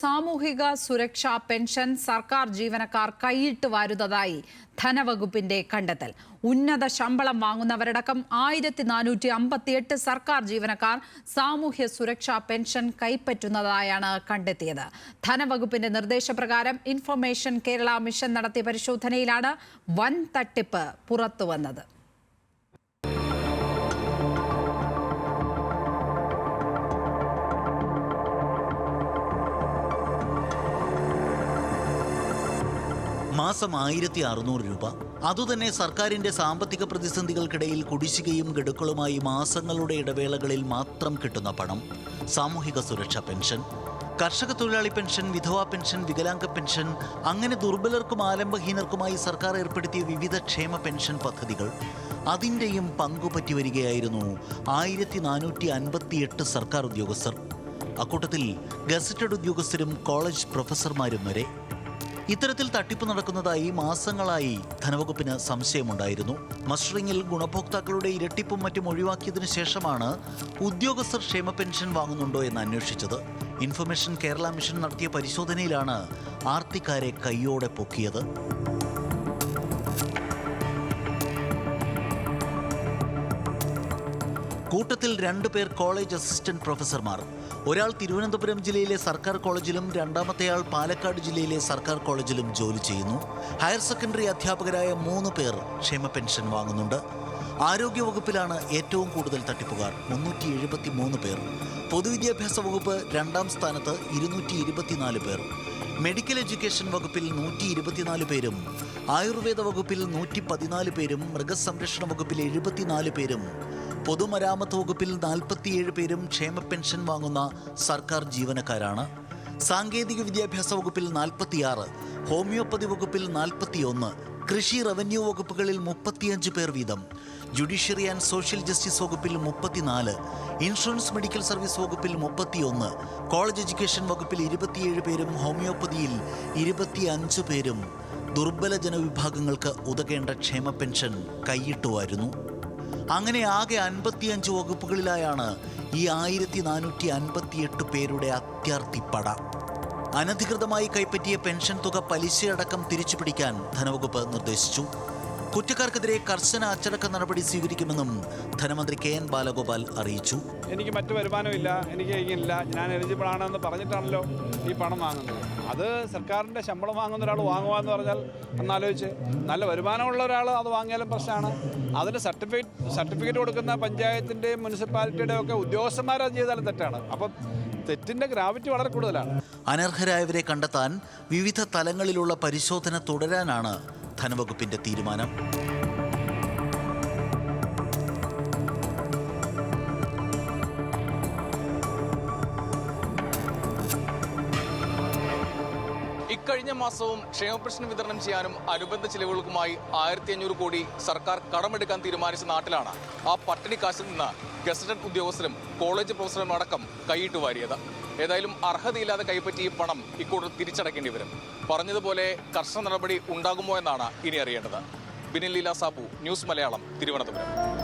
സാമൂഹിക സുരക്ഷാ പെൻഷൻ സർക്കാർ ജീവനക്കാർ കൈയിട്ട് വാരുന്നതായി ധനവകുപ്പിന്റെ കണ്ടെത്തൽ. ഉന്നത ശമ്പളം വാങ്ങുന്നവരടക്കം 1458 സർക്കാർ ജീവനക്കാർ സാമൂഹ്യ സുരക്ഷാ പെൻഷൻ കൈപ്പറ്റുന്നതായാണ് കണ്ടെത്തിയത്. ധനവകുപ്പിന്റെ നിർദ്ദേശപ്രകാരം ഇൻഫർമേഷൻ കേരള മിഷൻ നടത്തിയ പരിശോധനയിലാണ് വൻ തട്ടിപ്പ് പുറത്തുവന്നത്. മാസം 1600 രൂപ. അതുതന്നെ സർക്കാരിന്റെ സാമ്പത്തിക പ്രതിസന്ധികൾക്കിടയിൽ കുടിശ്ശികയും ഗഡുക്കളുമായി മാസങ്ങളുടെ ഇടവേളകളിൽ മാത്രം കിട്ടുന്ന പണം. സാമൂഹിക സുരക്ഷാ പെൻഷൻ, കർഷക തൊഴിലാളി പെൻഷൻ, വിധവാ പെൻഷൻ, വികലാംഗ പെൻഷൻ, അങ്ങനെ ദുർബലർക്കും ആലംബഹീനർക്കുമായി സർക്കാർ ഏർപ്പെടുത്തിയ വിവിധ ക്ഷേമ പെൻഷൻ പദ്ധതികൾ. അതിൻ്റെയും പങ്കുപറ്റി വരികയായിരുന്നു 1458 സർക്കാർ ഉദ്യോഗസ്ഥർ. അക്കൂട്ടത്തിൽ ഗസറ്റഡ് ഉദ്യോഗസ്ഥരും കോളേജ് പ്രൊഫസർമാരും വരെ. ഇത്തരത്തിൽ തട്ടിപ്പ് നടക്കുന്നതായി മാസങ്ങളായി ധനവകുപ്പിന് സംശയമുണ്ടായിരുന്നു. മസ്റ്ററിംഗിൽ ഗുണഭോക്താക്കളുടെ ഇരട്ടിപ്പും മറ്റും ഒഴിവാക്കിയതിനു ശേഷമാണ് ഉദ്യോഗസ്ഥർ ക്ഷേമ പെൻഷൻ വാങ്ങുന്നുണ്ടോ എന്ന് അന്വേഷിച്ചത്. ഇൻഫർമേഷൻ കേരള മിഷൻ നടത്തിയ പരിശോധനയിലാണ് ആർത്തിക്കാരെ കൈയോടെ പൊക്കിയത്. കൂട്ടത്തിൽ 2 പേർ കോളേജ് അസിസ്റ്റന്റ് പ്രൊഫസർമാർ. ഒരാൾ തിരുവനന്തപുരം ജില്ലയിലെ സർക്കാർ കോളേജിലും രണ്ടാമത്തെയാൾ പാലക്കാട് ജില്ലയിലെ സർക്കാർ കോളേജിലും ജോലി ചെയ്യുന്നു. ഹയർ സെക്കൻഡറി അധ്യാപകരായ 3 പേർ ക്ഷേമ പെൻഷൻ വാങ്ങുന്നുണ്ട്. ആരോഗ്യവകുപ്പിലാണ് ഏറ്റവും കൂടുതൽ തട്ടിപ്പുകാർ, 373 പേർ. പൊതുവിദ്യാഭ്യാസ വകുപ്പ് 2ാം സ്ഥാനത്ത് 224 പേർ. മെഡിക്കൽ എഡ്യൂക്കേഷൻ വകുപ്പിൽ 124 പേരും, ആയുർവേദ വകുപ്പിൽ 114 പേരും, മൃഗസംരക്ഷണ വകുപ്പിൽ 74 പേരും, പൊതുമരാമത്ത് വകുപ്പിൽ 47 പേരും ക്ഷേമ പെൻഷൻ വാങ്ങുന്ന സർക്കാർ ജീവനക്കാരാണ്. സാങ്കേതിക വിദ്യാഭ്യാസ വകുപ്പിൽ 46, ഹോമിയോപ്പതി വകുപ്പിൽ 41, കൃഷി റവന്യൂ വകുപ്പുകളിൽ 35 പേർ വീതം, ജുഡീഷ്യറി ആൻഡ് സോഷ്യൽ ജസ്റ്റിസ് വകുപ്പിൽ 34, ഇൻഷുറൻസ് മെഡിക്കൽ സർവീസ് വകുപ്പിൽ 31, കോളേജ് എഡ്യൂക്കേഷൻ വകുപ്പിൽ 27 പേരും ഹോമിയോപ്പതിയിൽ 25 പേരും ദുർബല ജനവിഭാഗങ്ങൾക്ക് ഉതകേണ്ട ക്ഷേമ പെൻഷൻ കൈയിട്ടുവായിരുന്നു. അങ്ങനെ ആകെ 55 വകുപ്പുകളിലായാണ് ഈ 1458 പേരുടെ അത്യാർത്തിപ്പട. അനധികൃതമായി കൈപ്പറ്റിയ പെൻഷൻ തുക പലിശയടക്കം തിരിച്ചുപിടിക്കാൻ ധനവകുപ്പ് നിർദ്ദേശിച്ചു. കുറ്റക്കാർക്കെതിരെ കർശന അച്ചടക്ക നടപടി സ്വീകരിക്കുമെന്നും ധനമന്ത്രി KN ബാലഗോപാൽ അറിയിച്ചു. എനിക്ക് മറ്റു വരുമാനമില്ല, എനിക്ക് ഇല്ല, ഞാൻ എലിജിബിൾ ആണെന്ന് പറഞ്ഞിട്ടാണല്ലോ ഈ പണം വാങ്ങുന്നത്. അത് സർക്കാരിൻ്റെ ശമ്പളം വാങ്ങുന്ന ഒരാൾ വാങ്ങുക എന്ന് പറഞ്ഞാൽ ഒന്നാലോചിച്ച്, നല്ല വരുമാനമുള്ള ഒരാൾ അത് വാങ്ങിയാലും പ്രശ്നമാണ്. അതിന് സർട്ടിഫിക്കറ്റ് കൊടുക്കുന്ന പഞ്ചായത്തിൻ്റെയും മുനിസിപ്പാലിറ്റിയുടെയും ഒക്കെ ഉദ്യോഗസ്ഥന്മാരത് ചെയ്താലും തെറ്റാണ്. അപ്പം തെറ്റിൻ്റെ ഗ്രാവിറ്റി വളരെ കൂടുതലാണ്. അനർഹരായവരെ കണ്ടെത്താൻ വിവിധ തലങ്ങളിലുള്ള പരിശോധന തുടരാനാണ് ധനവകുപ്പിന്റെ തീരുമാനം. ഇക്കഴിഞ്ഞ മാസവും ക്ഷേമ പെൻഷൻ വിതരണം ചെയ്യാനും അനുബന്ധ ചിലവുകൾക്കുമായി 1500 കോടി സർക്കാർ കടമെടുക്കാൻ തീരുമാനിച്ച നാട്ടിലാണ് ആ പട്ടിണി കാശിൽ നിന്ന് ഗസറ്റഡ് ഉദ്യോഗസ്ഥരും കോളേജ് പ്രൊഫസറും അടക്കം കൈയിട്ട് വാരിയത്. ഏതായാലും അർഹതയില്ലാതെ കൈപ്പറ്റി ഈ പണം ഇക്കൂട്ടർ തിരിച്ചടക്കേണ്ടി വരും. പറഞ്ഞതുപോലെ കർശന നടപടി ഉണ്ടാകുമോ എന്നാണ് ഇനി അറിയേണ്ടത്. ബിനിൽ ലീല സാബു, ന്യൂസ് മലയാളം, തിരുവനന്തപുരം.